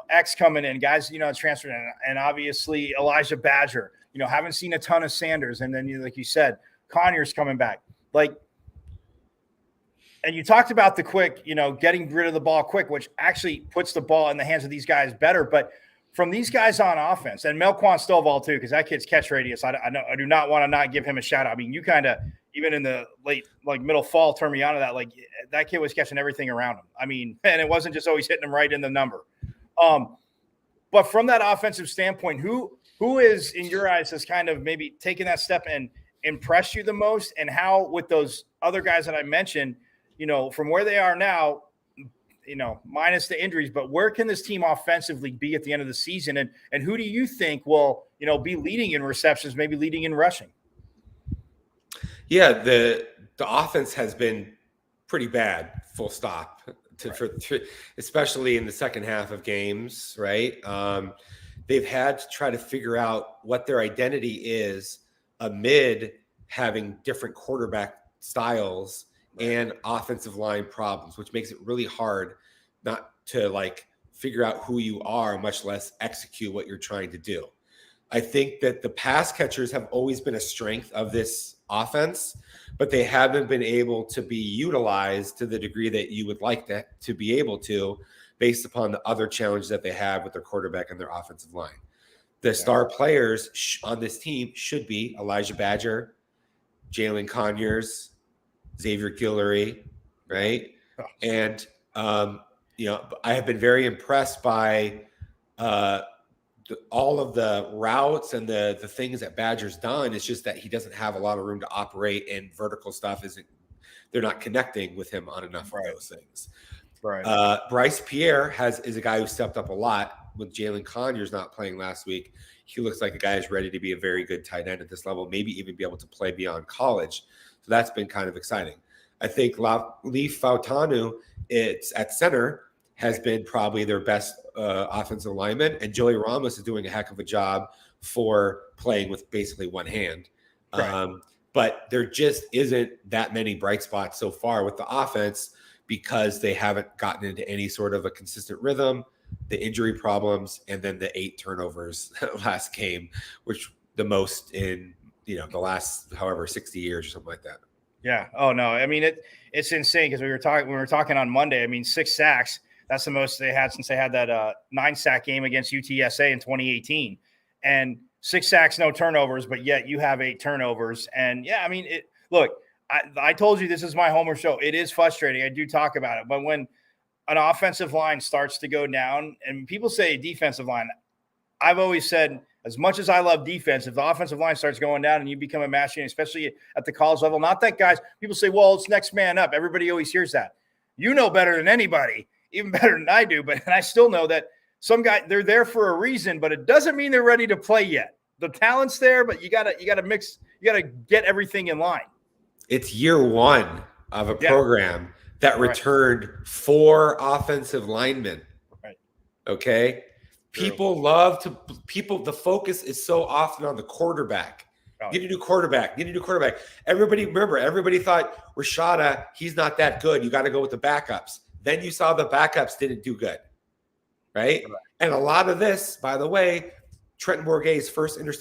X coming in, guys, transferring in, and obviously Elijah Badger, haven't seen a ton of Sanders. And then, like you said, Conyers coming back. And you talked about the quick, getting rid of the ball quick, which actually puts the ball in the hands of these guys better. But from these guys on offense, and Melquan Stovall too, because that kid's catch radius, I do not want to not give him a shout out. I mean, you kind of, even in the late, middle fall, turn me on to that. That kid was catching everything around him. I mean, and it wasn't just always hitting him right in the number. But from that offensive standpoint, who is, in your eyes, has kind of maybe taken that step and impressed you the most, and how with those other guys that I mentioned, from where they are now, minus the injuries, but where can this team offensively be at the end of the season? And who do you think will, be leading in receptions, maybe leading in rushing? Yeah, the offense has been pretty bad, full stop, especially in the second half of games, right? They've had to try to figure out what their identity is amid having different quarterback styles and offensive line problems, which makes it really hard not to figure out who you are, much less execute what you're trying to do. I think that the pass catchers have always been a strength of this offense, but they haven't been able to be utilized to the degree that you would like to be able to, based upon the other challenges that they have with their quarterback and their offensive line. The star players on this team should be Elijah Badger, Jalen Conyers, Xavier Guillory, right? And, I have been very impressed by all of the routes and the things that Badger's done. It's just that he doesn't have a lot of room to operate, and vertical stuff they're not connecting with him on enough of those things. Right. Bryce Pierre is a guy who stepped up a lot. With Jalen Conyers not playing last week, he looks like a guy who's ready to be a very good tight end at this level, maybe even be able to play beyond college. So that's been kind of exciting. I think Leaf Fautanu, it's at center, has been probably their best offensive lineman, and Joey Ramos is doing a heck of a job for playing with basically one hand. Right. But there just isn't that many bright spots so far with the offense because they haven't gotten into any sort of a consistent rhythm, the injury problems, and then the 8 turnovers last game, which the most in the last 60 years or something like that. Yeah. Oh no. I mean it's insane because we were talking on Monday. I mean 6 sacks. That's the most they had since they had that 9-sack game against UTSA in 2018, and 6 sacks, no turnovers. But yet you have 8 turnovers, and yeah, I mean look. I told you this is my homer show. It is frustrating. I do talk about it, but when an offensive line starts to go down, and people say defensive line, I've always said, as much as I love defense, if the offensive line starts going down and you become a machine, especially at the college level, not that guys, people say, well, it's next man up. Everybody always hears that. You know better than anybody, even better than I do. And I still know that some guys, they're there for a reason, but it doesn't mean they're ready to play yet. The talent's there, but you gotta mix, you gotta get everything in line. It's year 1 of a program that returned 4 offensive linemen. Right. Okay. The focus is so often on the quarterback. Need a new quarterback. Everybody thought Rashada, he's not that good. You got to go with the backups. Then you saw the backups didn't do good. Right. And a lot of this, by the way, Trenton Bourguet's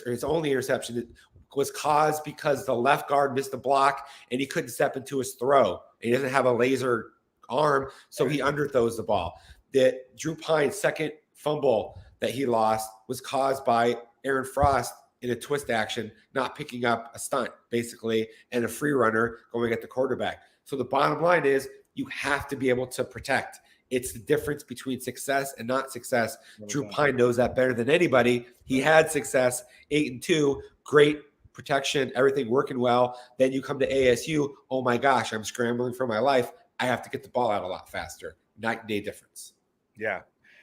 his only interception was caused because the left guard missed the block and he couldn't step into his throw. He doesn't have a laser arm, so he underthrows the ball. The Drew Pine's second fumble that he lost was caused by Aaron Frost in a twist action, not picking up a stunt, basically, and a free runner going at the quarterback. So the bottom line is you have to be able to protect. It's the difference between success and not success. Drew Pine knows that better than anybody. He had success, 8-2, great protection, everything working well. Then you come to ASU, oh my gosh, I'm scrambling for my life. I have to get the ball out a lot faster. Night and day difference. Yeah.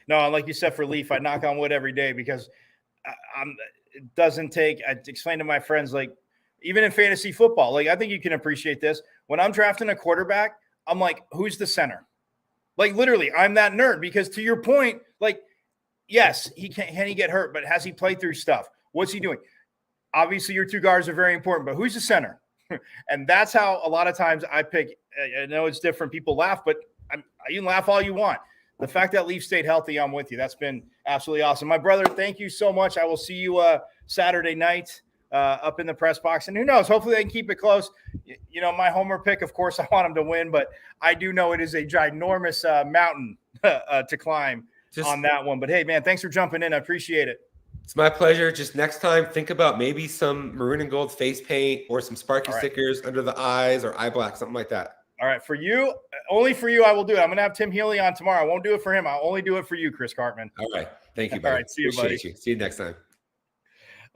No, like you said, for Leaf, I knock on wood every day because it doesn't take, I explain to my friends, like, even in fantasy football, like, I think you can appreciate this. When I'm drafting a quarterback, I'm like, who's the center? Like, literally, I'm that nerd because to your point, like, yes, can he get hurt, but has he played through stuff? What's he doing? Obviously, your 2 guards are very important, but who's the center? And that's how a lot of times I pick. I know it's different. People laugh, but you can laugh all you want. The fact that Leaf stayed healthy, I'm with you. That's been absolutely awesome. My brother, thank you so much. I will see you Saturday night up in the press box. And who knows, hopefully they can keep it close. My homer pick, of course, I want them to win, but I do know it is a ginormous mountain to climb on that one. But, hey, man, thanks for jumping in. I appreciate it. It's my pleasure. Just next time, think about maybe some maroon and gold face paint or some sparky stickers under the eyes or eye black, something like that. All right. For you, only for you, I will do it. I'm going to have Tim Healy on tomorrow. I won't do it for him. I'll only do it for you, Chris Karpman. All right. Thank you, buddy. All right. See you, buddy. See you next time.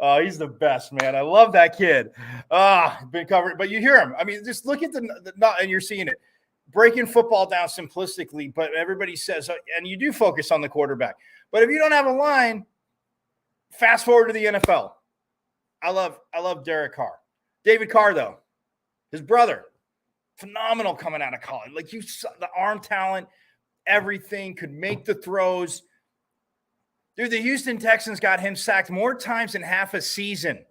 Oh, he's the best, man. I love that kid. Been covered. But you hear him. I mean, just look at the and you're seeing it. Breaking football down simplistically, but everybody says, and you do focus on the quarterback. But if you don't have a line, fast forward to the NFL. I love Derek Carr. David Carr, though, his brother, phenomenal coming out of college. Like, you saw the arm talent, everything, could make the throws. Dude, the Houston Texans got him sacked more times in half a season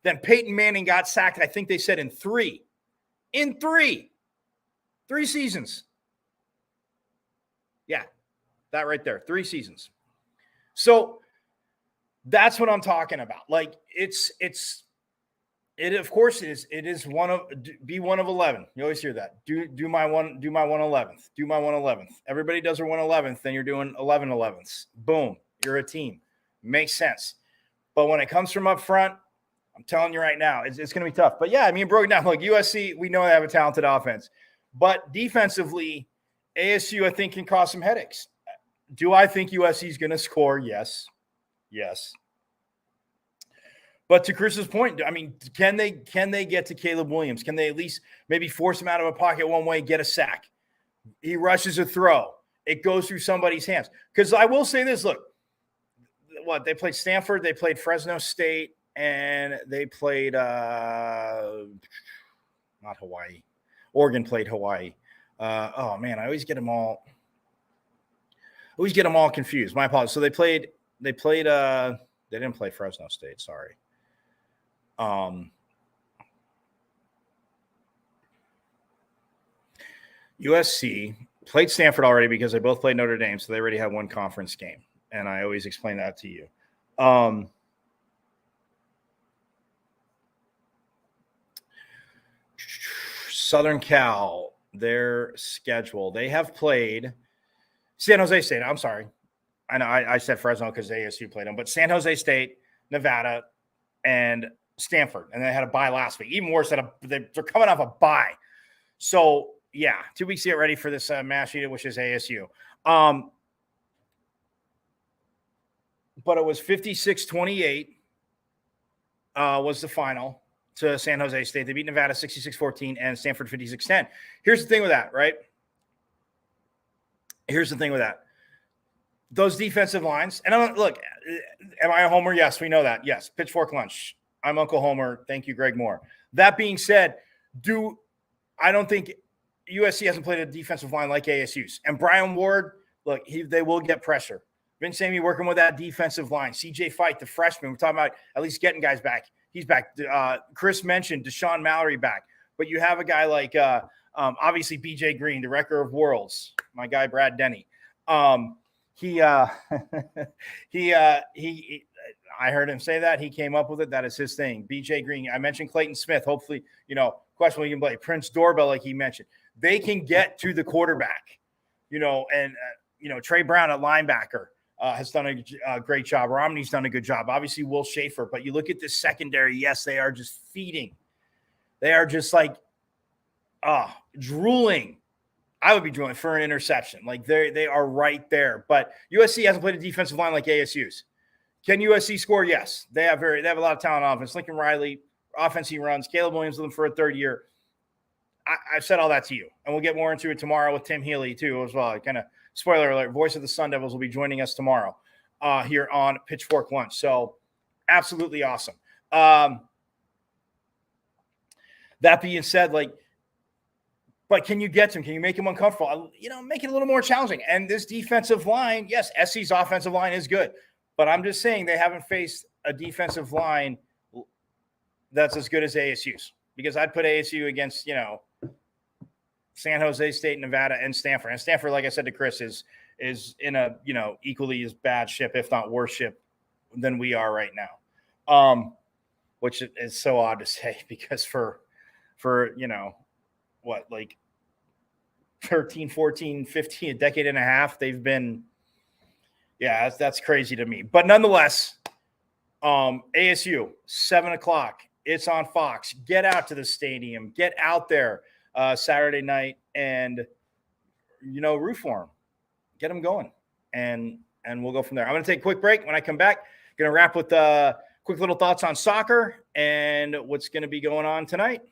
than Peyton Manning got sacked, I think they said in 3. In 3 seasons. Yeah, that right there, 3 seasons. So that's what I'm talking about. Like, it of course is be one of 11. You always hear that. Do my 111th. Do my 111th. Everybody does their 111th, then you're doing 11/11ths. Boom, you're a team. Makes sense. But when it comes from up front, I'm telling you right now, it's going to be tough. But yeah, I mean, broken down. Look, USC, we know they have a talented offense, but defensively, ASU I think can cause some headaches. Do I think USC is going to score? Yes. Yes. But to Chris's point, I mean, can they get to Caleb Williams? Can they at least maybe force him out of a pocket one way, get a sack? He rushes a throw. It goes through somebody's hands. Because I will say this, look, they played Stanford, they played Fresno State, and they played not Hawaii. Oregon played Hawaii. Oh man, I always get them all confused. My apologies. So they didn't play Fresno State, sorry. USC played Stanford already because they both played Notre Dame, so they already had one conference game. And I always explain that to you. Southern Cal, their schedule. They have played San Jose State. I'm sorry. I know I said Fresno because ASU played them, but San Jose State, Nevada, and Stanford. And they had a bye last week. Even worse, they're coming off a bye. So, yeah, 2 weeks to get ready for this mass unit, which is ASU. But it was 56-28 was the final to San Jose State. They beat Nevada 66-14 and Stanford 56-10. Here's the thing with that, right? Those defensive lines, and look, am I a homer? Yes, we know that. Yes, Pitchfork Lunch. I'm Uncle Homer. Thank you, Greg Moore. That being said, I don't think USC hasn't played a defensive line like ASU's. And Brian Ward, look, they will get pressure. Vince Sammy working with that defensive line. CJ Fight, the freshman. We're talking about at least getting guys back. He's back. Chris mentioned Deshaun Mallory back. But you have a guy like, obviously, BJ Green, the Wrecker of Worlds, my guy Brad Denny. I heard him say that. He came up with it. That is his thing. BJ Green. I mentioned Clayton Smith. Hopefully, question we can play. Prince Doorbell, like he mentioned. They can get to the quarterback, and Trey Brown at linebacker. Has done a great job. Romney's done a good job. Obviously, Will Schaefer. But you look at this secondary, yes, they are just feeding. They are just like drooling. I would be drooling for an interception. Like they are right there. But USC hasn't played a defensive line like ASU's. Can USC score? Yes. They have a lot of talent on offense. Lincoln Riley, offense he runs. Caleb Williams with them for a third year. I've said all that to you. And we'll get more into it tomorrow with Tim Healy, too, as well. Kind of spoiler alert, voice of the Sun Devils will be joining us tomorrow here on Pitchfork Lunch. So absolutely awesome. That being said, but can you get to him? Can you make him uncomfortable? Make it a little more challenging. And this defensive line, yes, SC's offensive line is good. But I'm just saying they haven't faced a defensive line that's as good as ASU's. Because I'd put ASU against, San Jose State, Nevada, and Stanford. And Stanford, like I said to Chris, is in a, equally as bad ship, if not worse ship than we are right now. Which is so odd to say because for 13, 14, 15, a decade and a half, they've been, that's crazy to me. But nonetheless, ASU, 7:00. It's on Fox. Get out to the stadium. Get out there Saturday night and, root for them. Get them going. And we'll go from there. I'm going to take a quick break. When I come back, going to wrap with quick little thoughts on soccer and what's going to be going on tonight.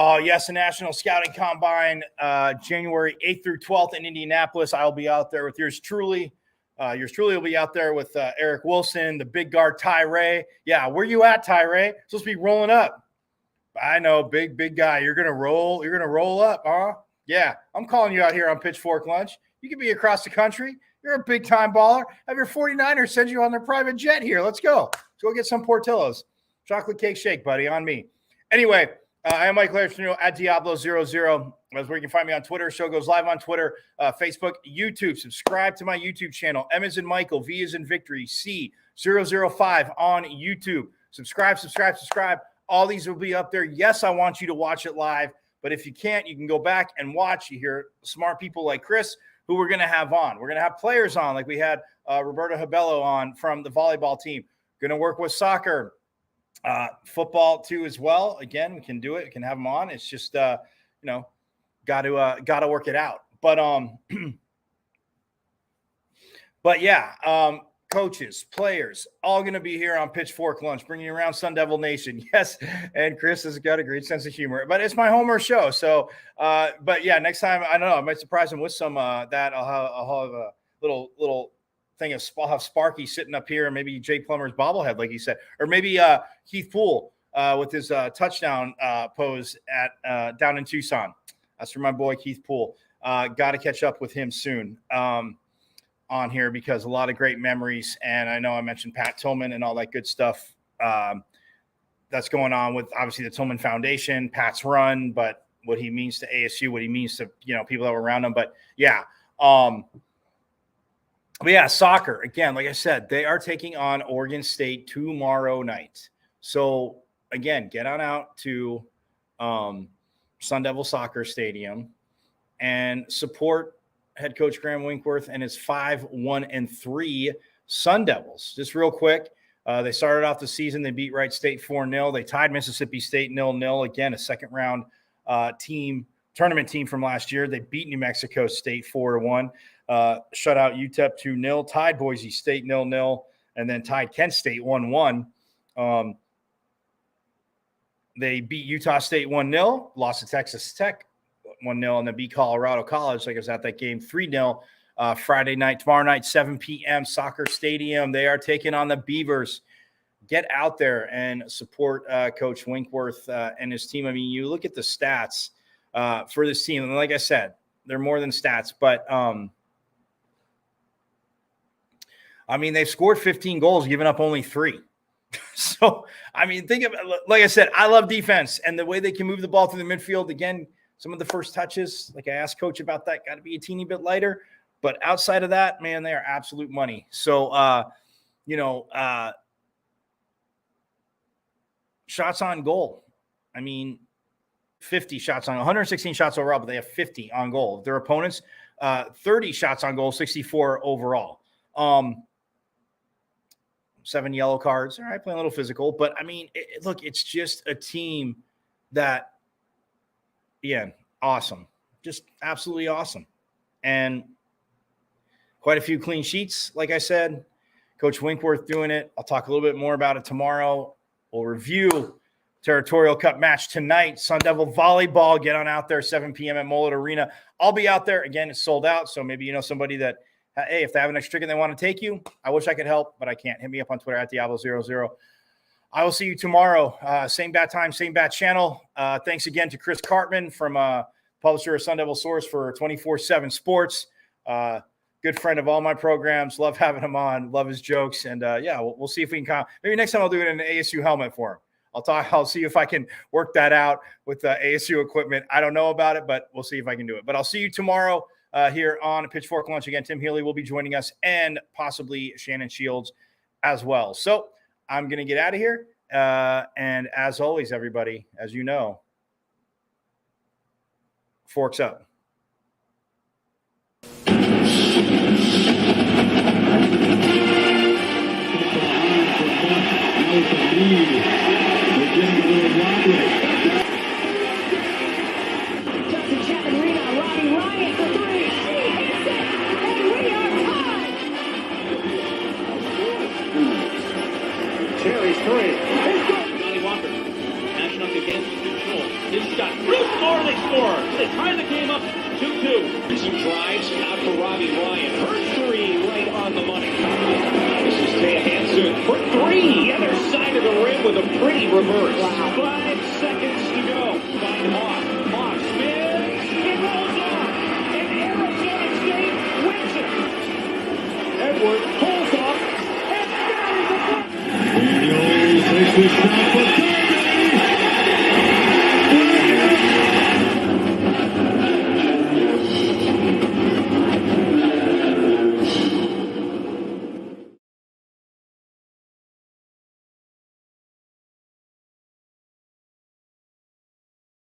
Oh, yes, the National Scouting Combine, January 8th through 12th in Indianapolis. I'll be out there with yours truly. Yours truly will be out there with Eric Wilson, the big guard Ty Ray. Yeah, where you at, Ty Ray? Supposed to be rolling up. I know, big guy. You're gonna roll. You're gonna roll up, huh? Yeah, I'm calling you out here on Pitchfork Lunch. You could be across the country. You're a big time baller. Have your 49ers send you on their private jet here. Let's go. Let's go get some Portillo's. Chocolate cake shake, buddy, on me. Anyway, I am Mike Larson at Diablo00. That's where you can find me on Twitter. Show goes live on Twitter, Facebook, YouTube. Subscribe to my YouTube channel. M as in Michael, V as in Victory, C005 on YouTube. Subscribe. All these will be up there. Yes, I want you to watch it live, but if you can't, you can go back and watch. You hear smart people like Chris, who we're going to have on. We're going to have players on, like we had Roberto Habello on from the volleyball team. Going to work with soccer, football too as well. Again, we can do it. We can have them on. It's just, got to work it out. But yeah, coaches, players, all going to be here on Pitchfork Lunch, bringing you around Sun Devil Nation. Yes, and Chris has got a great sense of humor, but it's my Homer show. So, but yeah, next time, I don't know, I might surprise him with some that. I'll have a little thing of I'll have Sparky sitting up here, and maybe Jay Plummer's bobblehead, like he said, or maybe Keith Poole with his touchdown pose at down in Tucson. That's for my boy Keith Poole. Got to catch up with him soon. On here because a lot of great memories. And I know I mentioned Pat Tillman and all that good stuff that's going on with obviously the Tillman Foundation, Pat's run, but what he means to ASU, what he means to, people that were around him. But yeah. Soccer, again, like I said, they are taking on Oregon State tomorrow night. So again, get on out to Sun Devil Soccer Stadium and support head coach Graham Winkworth and his 5-1-3 Sun Devils. Just real quick, they started off the season. They beat Wright State 4-0. They tied Mississippi State 0-0. Again, a second round tournament team from last year. They beat New Mexico State 4-1. Shut out UTEP 2-0. Tied Boise State 0-0, and then tied Kent State 1-1. They beat Utah State 1-0. Lost to Texas Tech 1-0, and then beat Colorado College. Like I was at that game 3-0 Friday night. Tomorrow night, 7 p.m., Soccer Stadium. They are taking on the Beavers. Get out there and support Coach Winkworth and his team. I mean, you look at the stats for this team, and like I said, they're more than stats, but they've scored 15 goals, given up only 3. So, think of it. Like I said, I love defense and the way they can move the ball through the midfield. Again, some of the first touches, like I asked Coach about that, got to be a teeny bit lighter. But outside of that, man, they are absolute money. So, shots on goal. 50 shots on 116 shots overall, but they have 50 on goal. Their opponents, 30 shots on goal, 64 overall. 7 yellow cards. All right, playing a little physical. But, look, it's just a team that, again, awesome. Just absolutely awesome. And quite a few clean sheets, like I said. Coach Winkworth doing it. I'll talk a little bit more about it tomorrow. We'll review Territorial Cup match tonight. Sun Devil Volleyball. Get on out there, 7 p.m. at Mullet Arena. I'll be out there. Again, it's sold out, so maybe somebody that, hey, if they have an extra ticket they want to take you, I wish I could help, but I can't. Hit me up on Twitter at Diablo00. I will see you tomorrow. Same bat time, same bat channel. Thanks again to Chris Karpman from publisher of Sun Devil Source for 24/7 Sports. Good friend of all my programs. Love having him on. Love his jokes. And we'll see if we can maybe next time I'll do it in an ASU helmet for him. I'll see if I can work that out with ASU equipment. I don't know about it, but we'll see if I can do it. But I'll see you tomorrow here on Pitchfork Lunch. Again, Tim Healy will be joining us and possibly Shannon Shields as well. So I'm going to get out of here. And as always, everybody, as you know, forks up. Johnny Walker, matching up against control. His shot, Bruce Moore they score. They tie the game up 2-2. Some drives out for Robbie Ryan. Her three right on the money. This is Taya Hansen for three. Other side of the rim with a pretty reverse. Wow. 5 seconds to go. Find Hawk. Hawk spins. It rolls on. And Arizona State wins it. Edwards pulls off and buries the puck. Daniels takes the shot for